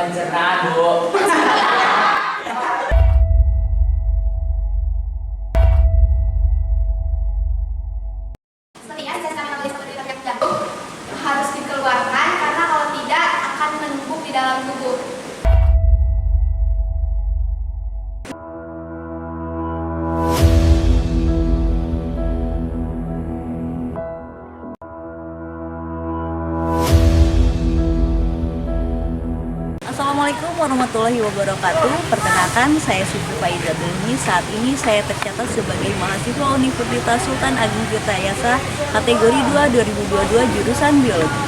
pencernaan, Bu. Sepertinya zat metabolisme penderita penyakit jantung harus dikeluarkan karena kalau tidak akan menumpuk di dalam tubuh. Assalamualaikum warahmatullahi wabarakatuh. Perkenalkan, saya Siti Faizatul. Saat ini saya tercatat sebagai mahasiswa Universitas Sultan Agung Tirtayasa kategori 2 2022 jurusan Biologi.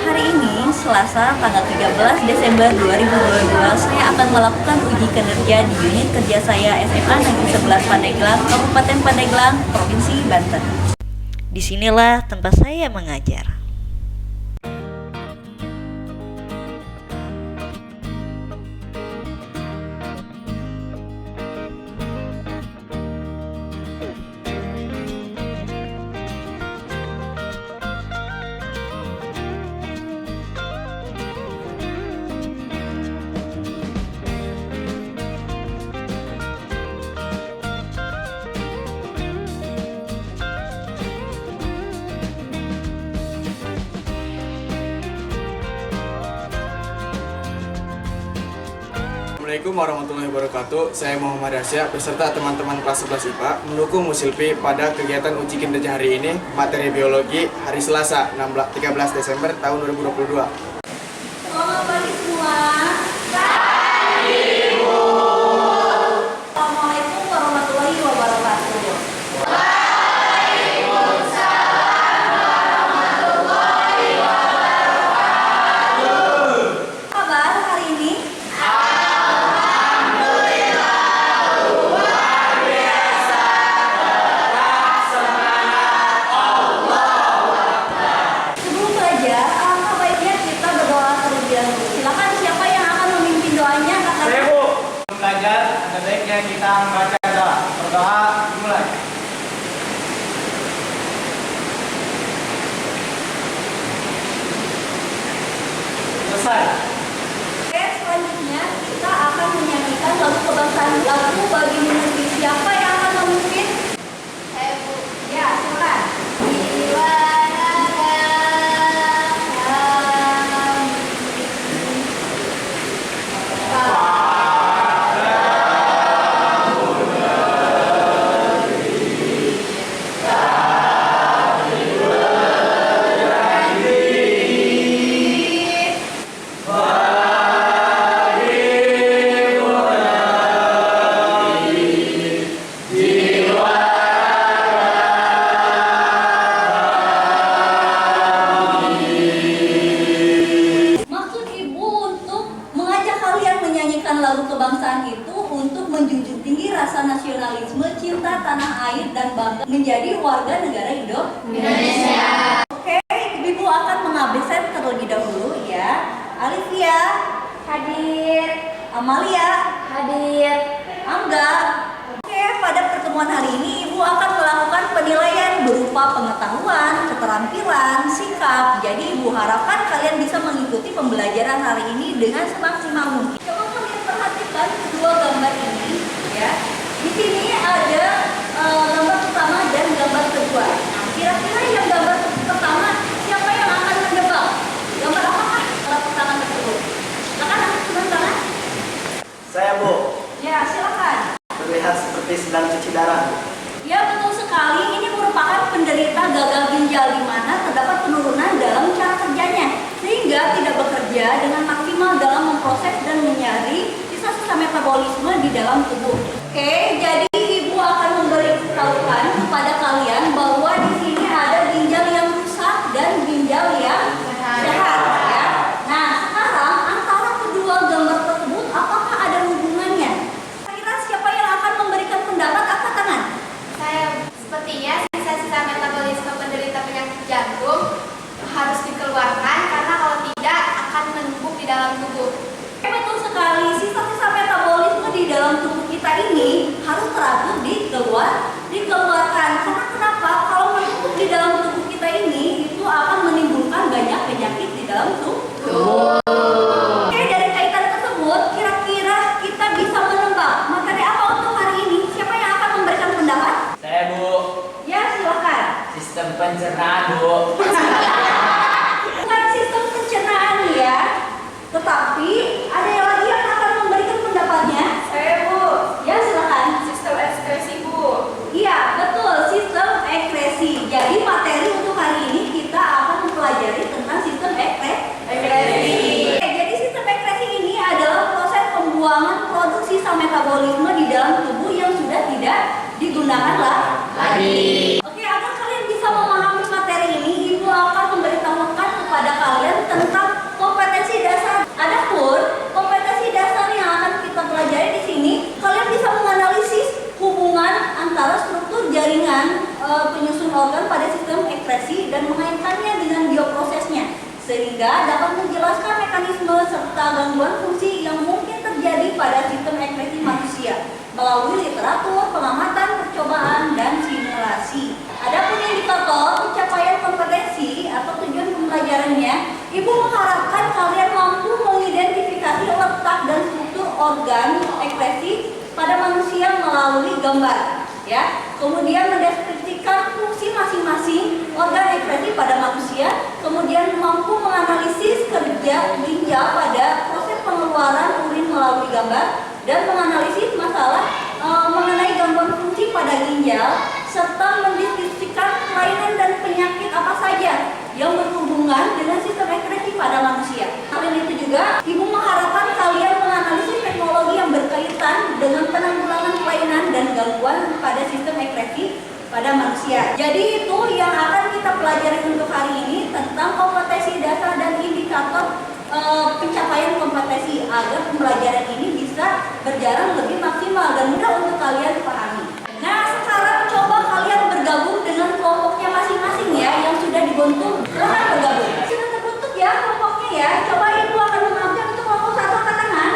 Hari ini, Selasa, tanggal 13 Desember 2022, saya akan melakukan uji kinerja di unit kerja saya SMA Negeri 11 Pandeglang, Kabupaten Pandeglang, Provinsi Banten. Disinilah tempat saya mengajar. Assalamualaikum warahmatullahi wabarakatuh. Saya Muhammad Rasya beserta teman-teman kelas 11 IPA mendukung Musilpi pada kegiatan uji kinerja hari ini materi biologi hari Selasa 13 Desember tahun 2022. Selamat pagi semua. Pagi, Bu. Assalamualaikum warahmatullahi wabarakatuh. Waalaikumsalam warahmatullahi wabarakatuh. Kabar hari ini? Sebelum belajar, alangkah baiknya kita berdoa terlebih dahulu. Silakan, siapa yang akan memimpin doanya? Saya, Bu. Sebelum belajar, ada baiknya kita membaca doa. Berdoa dimulai. Selesai. Oke, selanjutnya kita akan menyanyikan lagu kebangsaan. Lagu bagi negeri. Siapa yang akan memimpin? Saya, Bu. Ya, silakan. Maksud Ibu untuk mengajak kalian menyanyikan lagu kebangsaan itu untuk menjunjung tinggi rasa nasionalisme, cinta tanah air, dan bangga menjadi warga negara Indonesia. Oke, Ibu akan mengabsen terlebih dahulu ya. Alivia, Hadir. Amalia, Hadir. Angga. Oke, pada pertemuan hari ini Ibu akan melakukan penilaian berupa pengetahuan, keterampilan, sikap. Jadi Ibu harapkan kalian bisa mengikuti pembelajaran hari ini dengan semaksimal mungkin. Coba kalian perhatikan kedua gambar ini ya. Di sini ada gambar pertama dan gambar kedua. Nah, kira-kira yang gambar pertama siapa yang akan menebak? Gambar apakah gambar pertama tersebut? Silakan angkat kedua tangan. Saya, Bu. Ya, silakan. Terlihat seperti sedang cuci darah. Ya, betul sekali. Ini merupakan penderita gagal ginjal di mana terdapat penurunan dalam cara kerjanya sehingga tidak bekerja dengan maksimal dalam memproses dan menyaring sisa-sisa metabolisme di dalam tubuh. Oke, jadi Ibu akan memberitahukan kepada kalian bahwa di sini ada ginjal yang rusak dan ginjal yang sehat ya. Nah, sekarang antara kedua gambar tersebut apakah ada hubungannya? Kira-kira siapa yang akan memberikan pendapat? Angkat tangan. Saya, sepertinya sisa-sisa metabolisme penderita penyakit jantung harus dikeluarkan karena kalau tidak akan menumpuk di dalam tubuh. Betul sekali, sisa-sisa metabolisme di dalam tubuh kita ini harus terakhir sistem pencernaan, Bu. Bukan sistem pencernaan ya, tetapi ada yang lagi yang akan memberikan pendapatnya. Saya Bu, Ya silakan. sistem ekspresi Bu. Iya betul, sistem ekspresi. Jadi materi untuk hari ini kita akan mempelajari tentang sistem ekspresi. Jadi sistem ekspresi ini adalah proses pembuangan produk sisa metabolisme di dalam tubuh yang sudah tidak digunakan lagi. Oke, agar kalian bisa memahami materi ini, Ibu akan memberitahukan kepada kalian tentang kompetensi dasar. Adapun kompetensi dasar yang akan kita pelajari di sini, kalian bisa menganalisis hubungan antara struktur jaringan penyusun organ pada sistem ekspresi dan mengaitkannya dengan bioprosesnya, sehingga dapat menjelaskan mekanisme serta gangguan fungsi yang mungkin terjadi pada sistem ekspresi manusia melalui literatur, pengamatan, percobaan, dan simulasi. Adapun indikator pencapaian kompetensi atau tujuan pembelajarannya, Ibu mengharapkan kalian mampu mengidentifikasi letak dan struktur organ ekspresi pada manusia melalui gambar, ya. Kemudian mendeskripsikan fungsi masing-masing organ ekspresi pada manusia, kemudian mampu menganalisis kerja ginjal pada proses pengeluaran urin melalui gambar, dan menganalisis masalah mengenai gangguan fungsi pada ginjal, serta mendeskripsikan kelainan dan penyakit apa saja yang berhubungan dengan sistem ekspresi pada manusia. Selain itu juga, Ibu mengharapkan kalian menganalisis teknologi yang berkaitan dengan penanggulangan kelainan dan gangguan pada sistem ekspresi pada manusia. Jadi itu yang akan kita pelajari untuk hari ini tentang kompetensi dasar dan indikator pencapaian kompetensi agar pembelajaran ini bisa berjalan lebih maksimal dan mudah untuk kalian pahami. Nah, sekarang coba kalian bergabung dengan kelompoknya masing-masing ya yang sudah dibentuk. Silahkan bergabung. Sudah terbentuk ya kelompoknya ya. Coba Ibu akan mengambil untuk kelompok 1 angkat tangan,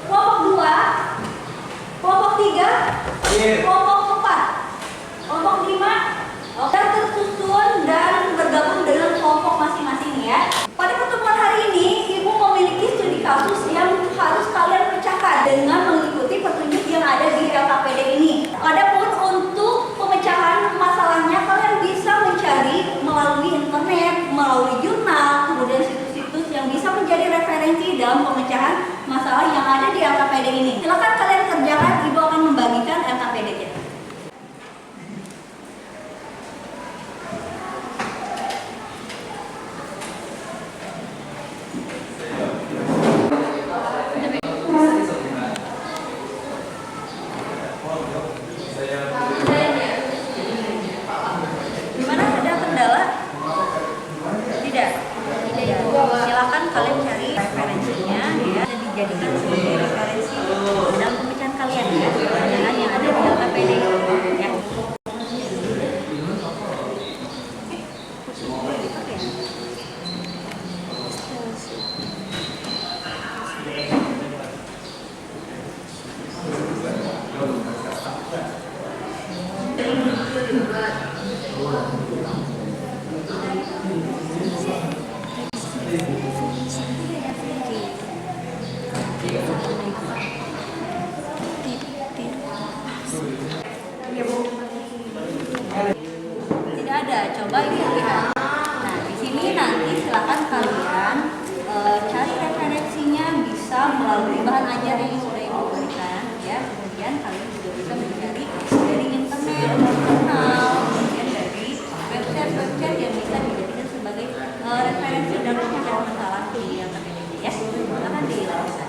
kelompok 2, kelompok 3, kelompok 4, kelompok 5. Oke, tersusun dan bergabung dengan kelompok masing-masing ya. Pada pertemuan hari ini, Ibu memiliki studi kasus yang harus kalian pecahkan dengan mengikuti petunjuk yang ada di LKPD ini. Adapun untuk pemecahan masalahnya, kalian bisa mencari melalui internet, melalui jurnal, kemudian situs-situs yang bisa menjadi referensi dalam pemecahan masalah yang ada di LKPD ini. Silakan kalian kerjakan, Ibu akan membagikan LKPD-nya. Gimana, ada kendala? Tidak. Silakan kalian cari referensinya ya, dan dijadikan sebagai referensi dalam pemecahan kalian ya, pertanyaan yang ada di LKPD ya. Tidak ada, coba ini lihat. Nah, di sini nanti silakan kalian cari referensinya bisa melalui bahan ajar yang sudah Ibu berikan ya. Kemudian kalian juga bisa mencari dari internet, jurnal, kemudian dari website yang bisa dijadikan sebagai referensi dalam pemecahan masalah di LKPD ya. Silakan dilakukan.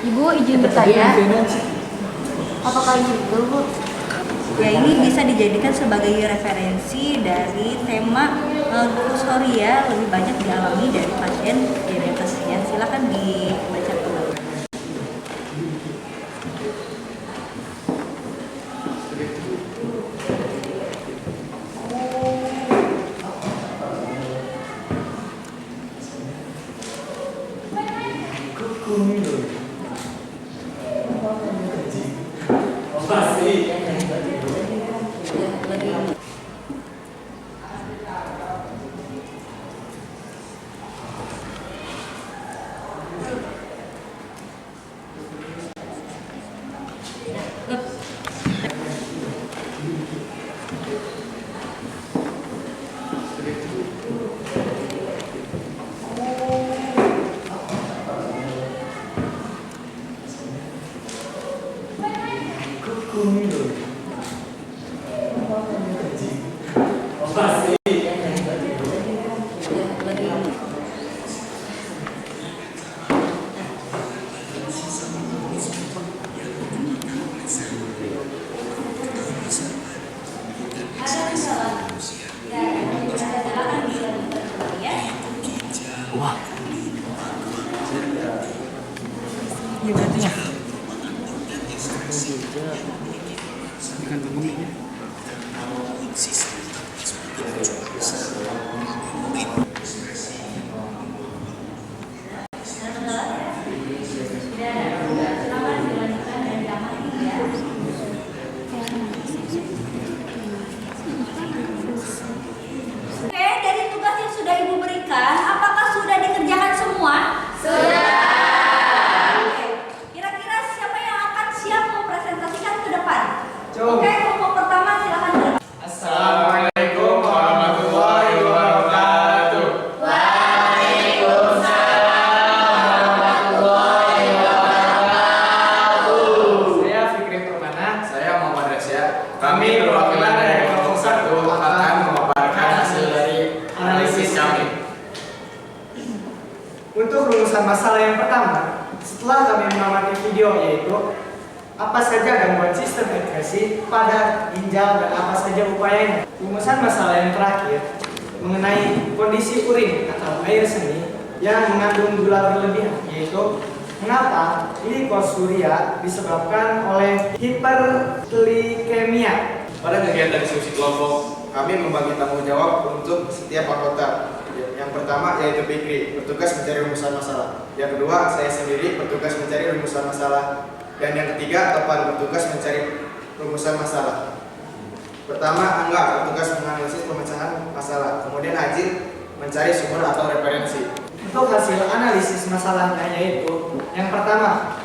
Ibu izin bertanya, apakah ini betul Bu? Ya, ini bisa dijadikan sebagai referensi dari tema glukosuria lebih banyak dialami dari pasien diabetes ya. Silakan di Oke, dari tugas yang sudah Ibu berikan, apakah sudah dikerjakan semua? Oke. Kira-kira siapa yang akan siap mempresentasikan ke depan? Oke, kelompok pertama silakan ke depan. Assalamualaikum warahmatullahi wabarakatuh. Saya Fikri Permana. Saya Muhammad Rasya. Kami perwakilan dari kelompok 1 akan memaparkan hasil dari analisis kami. Untuk rumusan masalah yang pertama, setelah kami mengamati video yaitu apa saja gangguan sistem ekskresi pada ginjal dan apa saja upayanya. Rumusan masalah yang terakhir mengenai kondisi urin atau air seni yang mengandung gula berlebihan, yaitu mengapa glikosuria disebabkan oleh hiperglikemia. Pada kegiatan diskusi kelompok, kami membagi tanggung jawab untuk setiap anggota. Yang pertama yaitu Fikri, bertugas mencari rumusan masalah. Yang kedua, saya sendiri bertugas mencari rumusan masalah. Dan yang ketiga, Topan bertugas mencari rumusan masalah. Pertama, Angga bertugas menganalisis pemecahan masalah. Kemudian Ajin mencari sumber atau referensi. Untuk hasil analisis masalahnya yaitu yang pertama,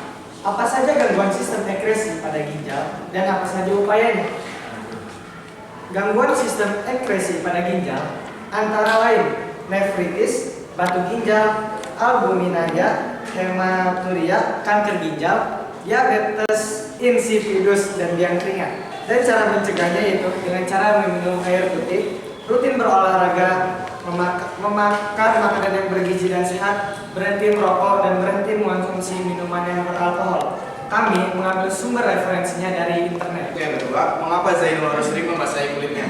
apa saja gangguan sistem ekskresi pada ginjal dan apa saja upayanya. Gangguan sistem ekskresi pada ginjal antara lain nefritis, batu ginjal, albuminaria, hematuria, kanker ginjal, diabetes insipidus, dan biang keringat. Dan cara mencegahnya yaitu dengan cara meminum air putih, rutin berolahraga, memakan makanan yang bergizi dan sehat, berhenti merokok, dan berhenti mengonsumsi minuman yang beralkohol. Kami mengambil sumber referensinya dari internet. Yang kedua, mengapa Zainul harus sering membasahi kulitnya?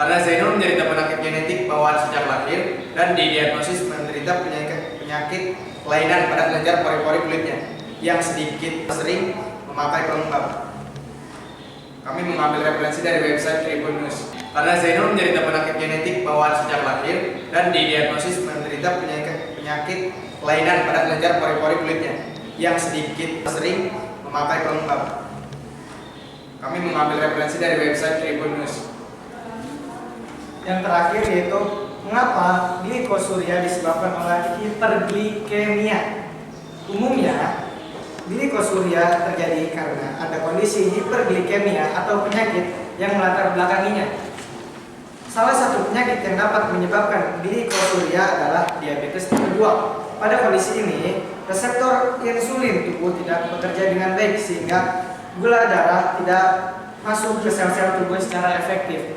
Karena Zainul menderita penyakit genetik bawaan sejak lahir dan didiagnosis menderita penyakit kelainan pada kelenjar pori-pori kulitnya yang sedikit sering memakai pelembab. Kami mengambil referensi dari website Tribun News. Karena Zainul menderita penyakit genetik bawaan sejak lahir dan didiagnosis menderita penyakit kelainan pada kelenjar pori-pori kulitnya yang sedikit sering memakai pelembab. Kami mengambil referensi dari website Tribun News. Yang terakhir yaitu mengapa glikosuria disebabkan oleh hiperglikemia. Umumnya glikosuria terjadi karena ada kondisi hiperglikemia atau penyakit yang melatar belakanginya. Salah satu penyakit yang dapat menyebabkan glikosuria adalah diabetes tipe 2. Pada kondisi ini, reseptor insulin tubuh tidak bekerja dengan baik sehingga gula darah tidak masuk ke sel-sel tubuh secara efektif.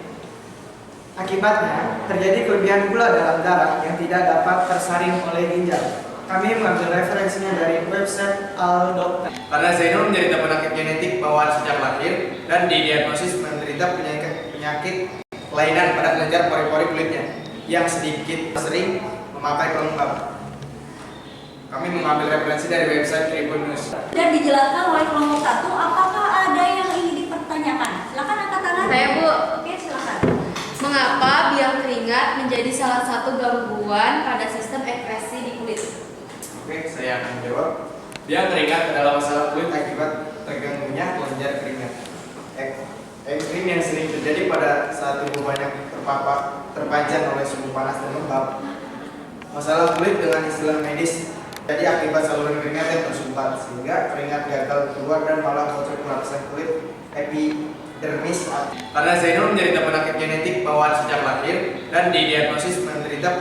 Akibatnya, terjadi kelebihan gula dalam darah yang tidak dapat tersaring oleh ginjal. Kami mengambil referensinya dari website Al-Dokter. Karena Zainul menderita penyakit genetik bawaan sejak lahir dan didiagnosis menderita penyakit kelainan pada kelenjar pori-pori kulitnya yang sedikit sering memakai pelembab. Kami mengambil referensi dari website Tribun News. Dan dijelaskan oleh kelompok 1, apakah ada yang ingin dipertanyakan? Silakan angkat tangan. Saya, Bu. Oke, silakan. Mengapa biang keringat menjadi salah satu gangguan pada sistem ekskresi di kulit? Oke, saya akan menjawab. Dia teringat adalah masalah kulit akibat terganggunya kelenjar keringat. Ekstrim yang sering terjadi pada saat tubuh banyak terpancar oleh suhu panas dan lembab. Masalah kulit dengan istilah medis jadi akibat saluran keringat yang tersumbat sehingga keringat gagal keluar dan malah bocor ke lapisan kulit epidermis. Karena Zainul menderita penyakit genetik bawaan sejak lahir dan didiagnosis menderita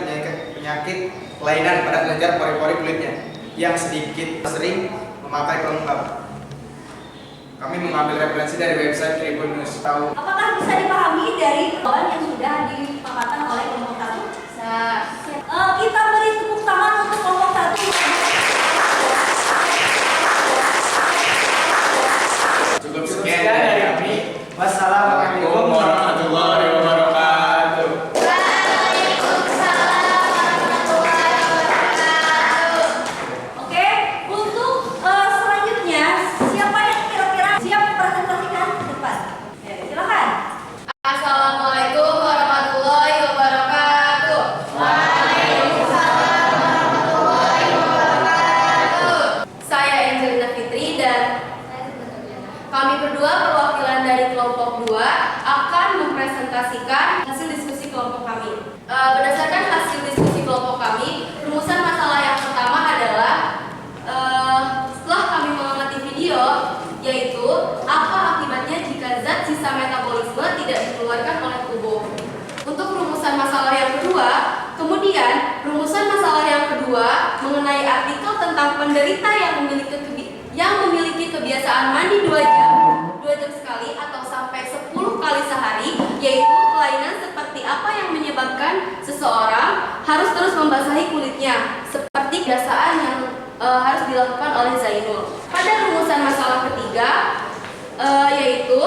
penyakit kelainan pada kelenjar pori-pori kulitnya yang sedikit sering memakai pelembab. Kami mengambil referensi dari website Tribun News. Apakah bisa dipahami dari jawaban yang sudah dipaparkan oleh kelompok 1? Bisa. Kita beri tepuk tangan untuk kelompok 1. Cukup Sekian dari kami. Wassalamualaikum warahmatullahi wabarakatuh. Oke, untuk selanjutnya siapa yang kira-kira siap presentasikan ke depan? Ya, silakan. Assalamualaikum warahmatullahi wabarakatuh. Waalaikumsalam warahmatullahi wabarakatuh. Saya Angelina Fitri dan kami berdua perwakilan dari kelompok 2 akan mempresentasikan hasil diskusi kelompok kami. Berdasarkan hasil diskusi kelompok kami, rumusan masalah yang pertama adalah setelah kami mengamati video, yaitu apa akibatnya jika zat sisa metabolisme tidak dikeluarkan oleh tubuh. Untuk rumusan masalah yang kedua, kemudian rumusan masalah yang kedua mengenai artikel tentang penderita yang memiliki kebiasaan mandi 2 jam sekali atau sampai 10 kali sehari, yaitu kelainan seperti apa yang menyebabkan seseorang harus terus membasahi kulitnya, seperti kebiasaan yang harus dilakukan oleh Zainul. Pada rumusan masalah ketiga, yaitu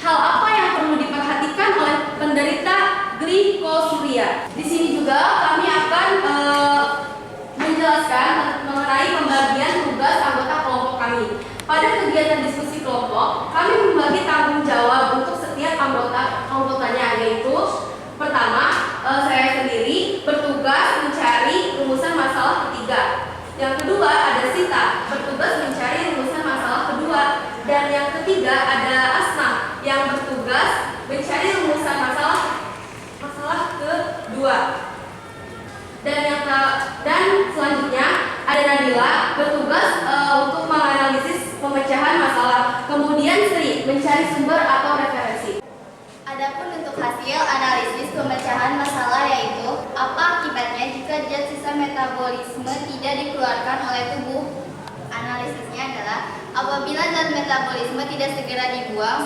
hal apa yang perlu diperhatikan oleh penderita glikosuria. Di sini juga kami akan menjelaskan mengenai pembagian tugas anggota kelompok kami. Pada kegiatan diskusi kelompok, kami membagi tanggung jawab untuk setiap anggotanya, yaitu pertama, saya sendiri bertugas mencari rumusan masalah ketiga. Yang kedua ada Sita, bertugas mencari rumusan masalah kedua. Dan yang ketiga ada Asma, yang bertugas mencari rumusan masalah kedua. Dan selanjutnya ada Nadila, bertugas untuk menganalisis pemecahan masalah. Kemudian Sri mencari sumber atau referensi. Adapun untuk hasil analisis pemecahan masalah yaitu apa akibatnya jika zat sisa metabolisme tidak dikeluarkan oleh tubuh. Analisisnya adalah apabila zat metabolisme tidak segera dibuang,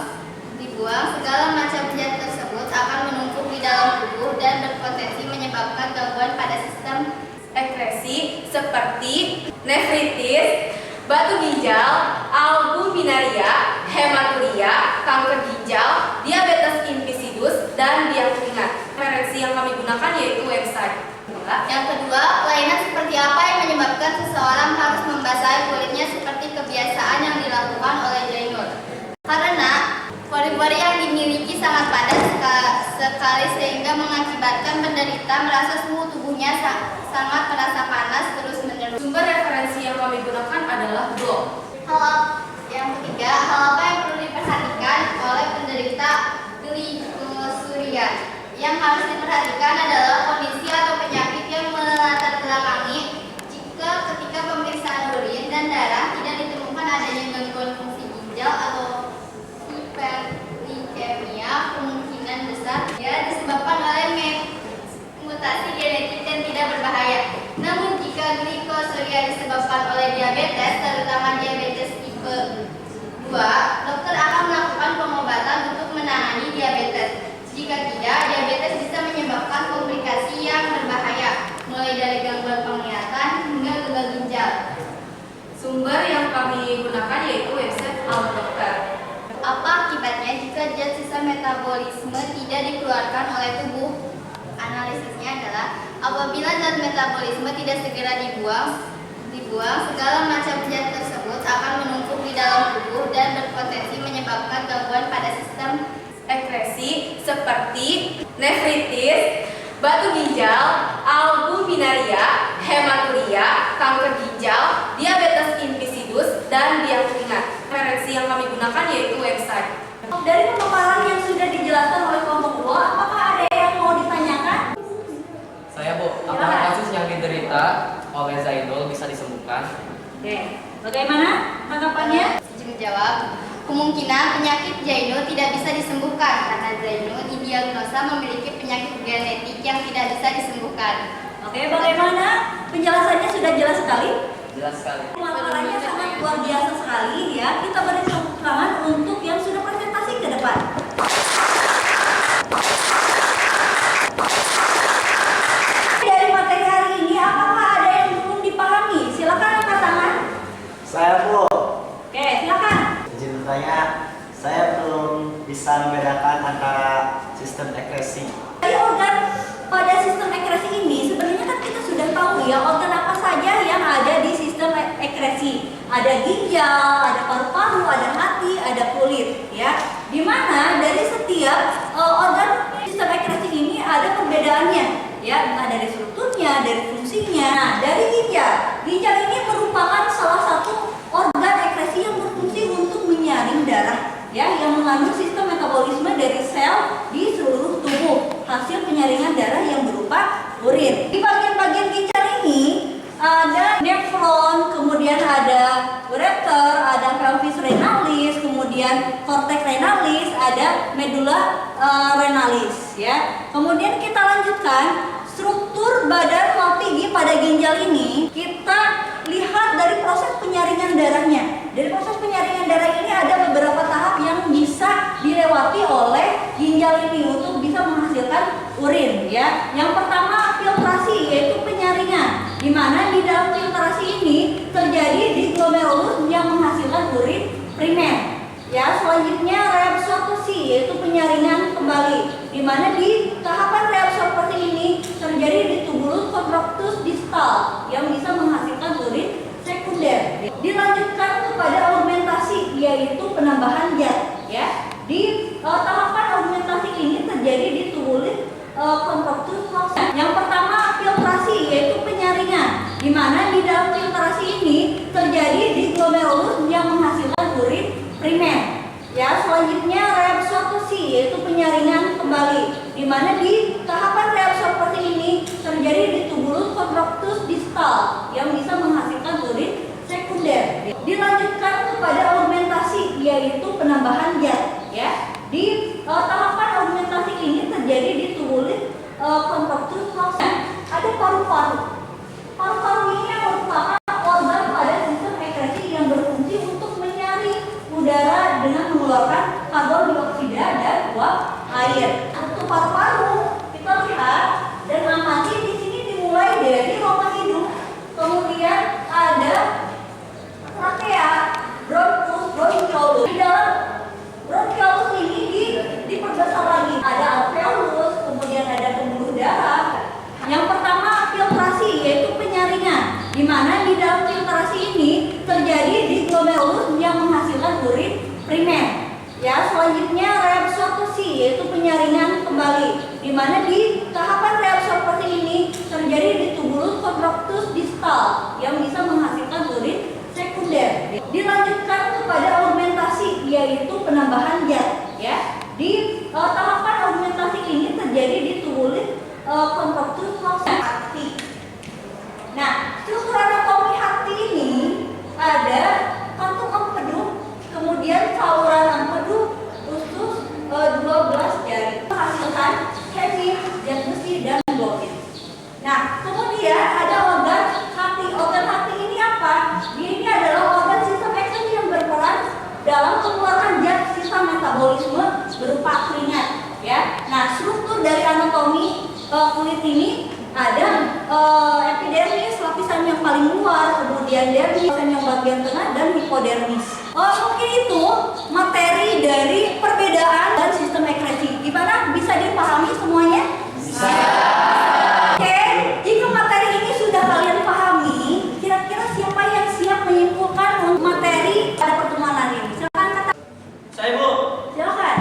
segala macam zat tersebut akan menumpuk di dalam tubuh dan berpotensi menyebabkan gangguan pada sistem Ekskresi seperti nefritis, batu ginjal, albuminaria, hematuria, kanker ginjal, diabetes insipidus, dan biang keringat. Referensi yang kami gunakan yaitu website. Yang kedua, kelainan seperti apa yang menyebabkan seseorang harus membasahi kulitnya seperti kebiasaan yang dilakukan oleh Zainul. Karena pori-pori yang dimiliki sangat padat sekali sehingga mengakibatkan penderita merasa suhu tubuhnya sangat terasa panas terus-menerus. Sumber referensi yang kami gunakan adalah blog. Yang ketiga, hal apa yang perlu diperhatikan oleh penderita glikosuria? Yang harus diperhatikan adalah kondisi atau penyakit yang melatar belakangi jika ketika pemeriksaan urin dan darah tidak ditemukan adanya gangguan fungsi ginjal atau hiperglikemia, kemungkinan besar dia disebabkan oleh mutasi genetik dan tidak berbahaya. Namun jika glikosuria disebabkan oleh diabetes, terutama diabetes tipe 2, dokter akan melakukan pengobatan untuk menangani diabetes. Jika tidak, diabetes bisa menyebabkan komplikasi yang berbahaya, mulai dari gangguan penglihatan hingga gagal ginjal. Sumber yang kami gunakan yaitu website Al-Dokter. Apa akibatnya jika zat sisa metabolisme tidak dikeluarkan oleh tubuh? Analisisnya adalah apabila zat metabolisme tidak segera dibuang, segala macam zat tersebut akan menumpuk di dalam tubuh dan berpotensi menyebabkan gangguan pada sistem Ekskresi seperti nefritis, batu ginjal, albuminaria, hematuria, kanker ginjal, diabetes insipidus, oleh Zainul bisa disembuhkan? Oke, bagaimana tanggapannya? Izin menjawab, kemungkinan penyakit Zainul tidak bisa disembuhkan karena Zainul didiagnosa memiliki penyakit genetik yang tidak bisa disembuhkan. Oke, bagaimana? Penjelasannya sudah jelas sekali. Jelas sekali. Pemaparannya sangat luar biasa sekali ya. Kita beri tepuk tangan untuk yang sudah presentasi ke depan. Dari materi hari ini, apakah ada yang belum dipahami? Silakan angkat tangan. Saya Bu, Oke, silakan. izin bertanya, saya belum bisa membedakan antara sistem ekresi. Dari organ pada sistem ekresi ini sebenarnya kan kita sudah tahu ya organ apa saja yang ada di sistem ekresi. Ada ginjal, ada paru-paru, ada hati, ada kulit ya. Dimana dari setiap organ sistem ekresi ini ada perbedaannya ya, entah dari strukturnya, dari fungsinya. Nah, dari ginjal ini merupakan salah satu organ ekresi yang berfungsi untuk menyaring darah ya, yang mengandung sistem metabolisme dari sel di seluruh tubuh, hasil penyaringan darah yang berupa urin. Di bagian-bagian ginjal ini ada nefron, kemudian ada ureter, ada pelvis renalis, kemudian cortex renalis, ada medulla renalis ya. Kemudian kita lanjutkan struktur badan mol tinggi pada ginjal ini, kita lihat dari proses penyaringan darahnya. Dari proses penyaringan darah ini ada beberapa tahap yang bisa dilewati oleh ginjal ini untuk bisa menghasilkan urin ya. Yang pertama filtrasi, yaitu penyaringan, di mana di dalam filtrasi ini terjadi di glomerulus yang menghasilkan urin primer. Ya, selanjutnya reabsorpsi, yaitu penyaringan kembali, di mana di tahapan reabsorpsi ini terjadi di tubulus contractus distal yang bisa menghasilkan urin sekunder. Dilanjutkan kepada augmentasi, yaitu penambahan zat ya. Di tahapan augmentasi ini terjadi di tubulus contractus proxima. Yang pertama filtrasi, yaitu penyaringan, di mana di dalam filtrasi ini terjadi di glomerulus yang menghasilkan urin primer. Ya, selanjutnya reabsorpsi, yaitu penyaringan kembali, di mana di tahapan reabsorpsi ini terjadi di tubulus contractus distal yang bisa menghasilkan urin sekunder. Dilanjutkan kepada augmentasi, yaitu penambahan zat ya. Di tahapan augmentasi ini terjadi di tubulus contractus proxima. Ada paru-paru. Paru-paru ini merupakan organ pada sistem ekresi yang berfungsi untuk menyaring udara dengan mengeluarkan karbon dioksida dan uap air. Untuk paru-paru kita lihat dan amati di sini dimulai dari rongga hidung, kemudian ada trakea, bronchus, bronchiolus. Di dalam bronchiolus ini diperbesar lagi. Ada alveolus, kemudian ada pembuluh darah. Yang pertama filtrasi, yaitu penyaringan, di mana di dalam filtrasi ini terjadi di glomerulus yang menghasilkan urin primer. Ya, selanjutnya reabsorpsi, yaitu penyaringan kembali, di mana di tahapan reabsorpsi ini terjadi di tubulus contractus distal yang bisa menghasilkan urin sekunder. Dilanjutkan kepada augmentasi, yaitu penambahan zat ya. Di tahapan augmentasi ini terjadi di tubulus contractus proxima hati. Nah, struktur anatomi hati ini ada kantung empedu, kemudian saluran empedu, usus 12 jari, menghasilkan hemim, zat besi, dan globin. Nah, kemudian ada organ hati. Organ hati ini apa? Ini adalah organ sistem ekresi yang berperan dalam mengeluarkan zat sisa metabolisme berupa keringat ya. Nah, struktur dari anatomi kulit ini ada epidermis, lapisan yang paling luar, kemudian dermis, lapisan yang bagian tengah, dan hipodermis. Mungkin itu materi dari perbedaan dan sistem ekresi. Gimana? Bisa dipahami semuanya? Bisa. Oke, jika materi ini sudah kalian pahami, kira-kira siapa yang siap menyimpulkan materi pada pertemuan hari ini? Silakan kata. Saya Bu. Silakan.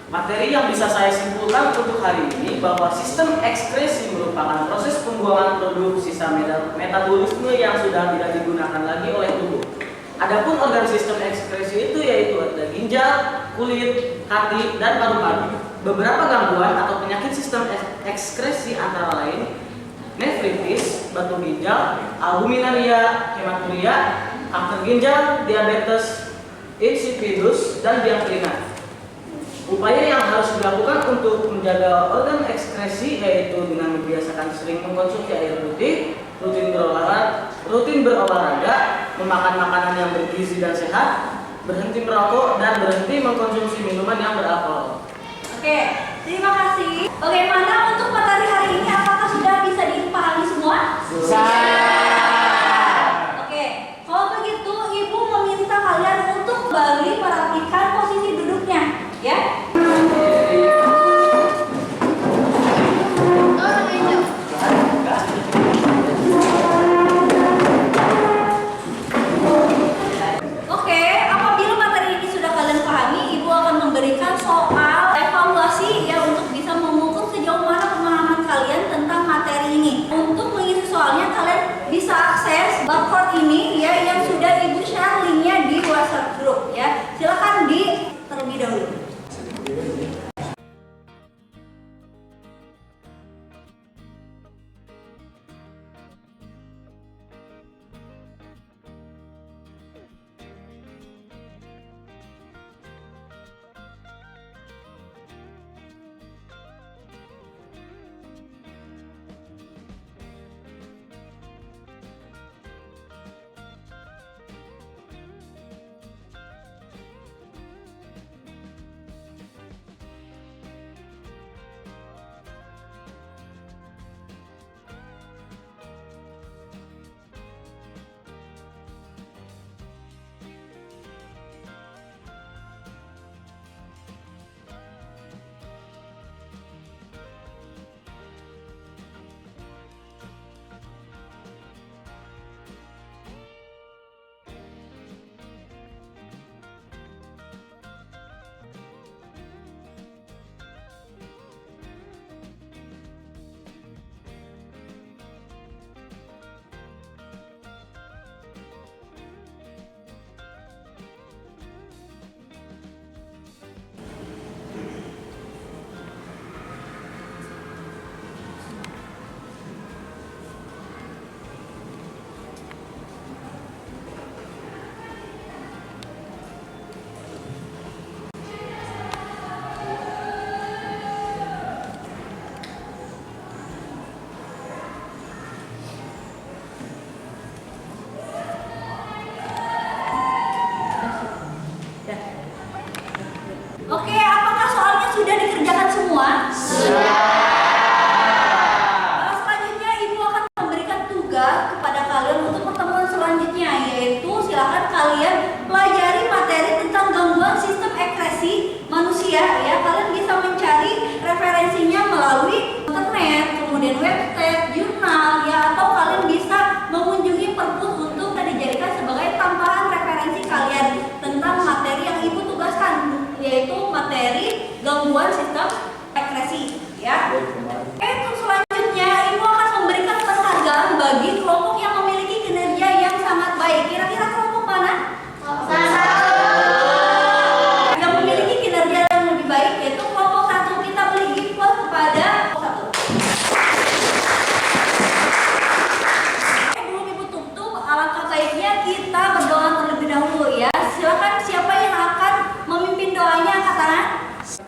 Materi yang bisa saya simpulkan untuk hari ini bahwa sistem ekskresi merupakan proses pembuangan produk sisa metabolisme yang sudah tidak digunakan lagi oleh tubuh. Adapun organ sistem ekskresi itu yaitu ada ginjal, kulit, hati, dan paru-paru. Beberapa gangguan atau penyakit sistem ekskresi antara lain nefritis, batu ginjal, albuminaria, hematuria, kanker ginjal, diabetes insipidus, dan diaklina. Upaya yang harus dilakukan untuk menjaga organ ekskresi yaitu dengan membiasakan sering mengkonsumsi air putih, rutin berolahraga, memakan makanan yang bergizi dan sehat, berhenti merokok, dan berhenti mengkonsumsi minuman yang beralkohol. Oke, terima kasih. Bagaimana untuk materi hari ini? Apakah sudah bisa dipahami semua? Oke, kalau begitu Ibu meminta kalian untuk kembali perhatikan posisi duduknya, ya. Oke, apabila materi ini sudah kalian pahami, Ibu akan memberikan soal evaluasi ya untuk bisa mengukur sejauh mana pemahaman kalian tentang materi ini. Untuk mengisi soalnya kalian bisa akses barcode ini ya yang sudah Ibu share linknya di WhatsApp group ya. Silakan di terlebih dahulu. Oke, apakah soalnya sudah dikerjakan semua? Selanjutnya Ibu akan memberikan tugas kepada kalian untuk pertemuan selanjutnya, yaitu silakan kalian pelajari materi tentang gangguan sistem ekskresi manusia ya. Kalian bisa mencari referensinya melalui internet, kemudian website, jurnal ya, atau kalian bisa mengunjungi perpus untuk dijadikan sebagai tambahan referensi kalian tentang materi yang Ibu tugaskan, yaitu materi gangguan sistem ekskresi ya. Untuk selanjutnya Ibu akan memberikan penghargaan bagi kelompok yang memiliki kinerja yang sangat baik. Kira-kira kelompok mana? Yang memiliki kinerja yang lebih baik yaitu kelompok 1. Kita beri gift kepada kelompok 1. Sebelum Ibu tutup, alangkah baiknya kita berdoa terlebih dahulu ya. Silakan siapa yang akan memimpin doanya, angkat tangan.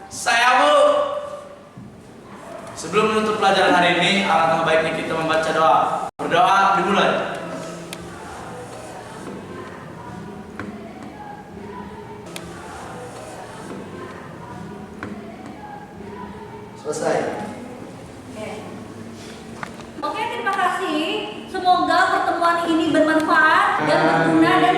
Saya, Bu. Sebelum menutup pelajaran hari ini, alangkah baiknya kita membaca doa. Berdoa dimulai. Selesai. Oke, terima kasih. Semoga pertemuan ini bermanfaat dan berguna dan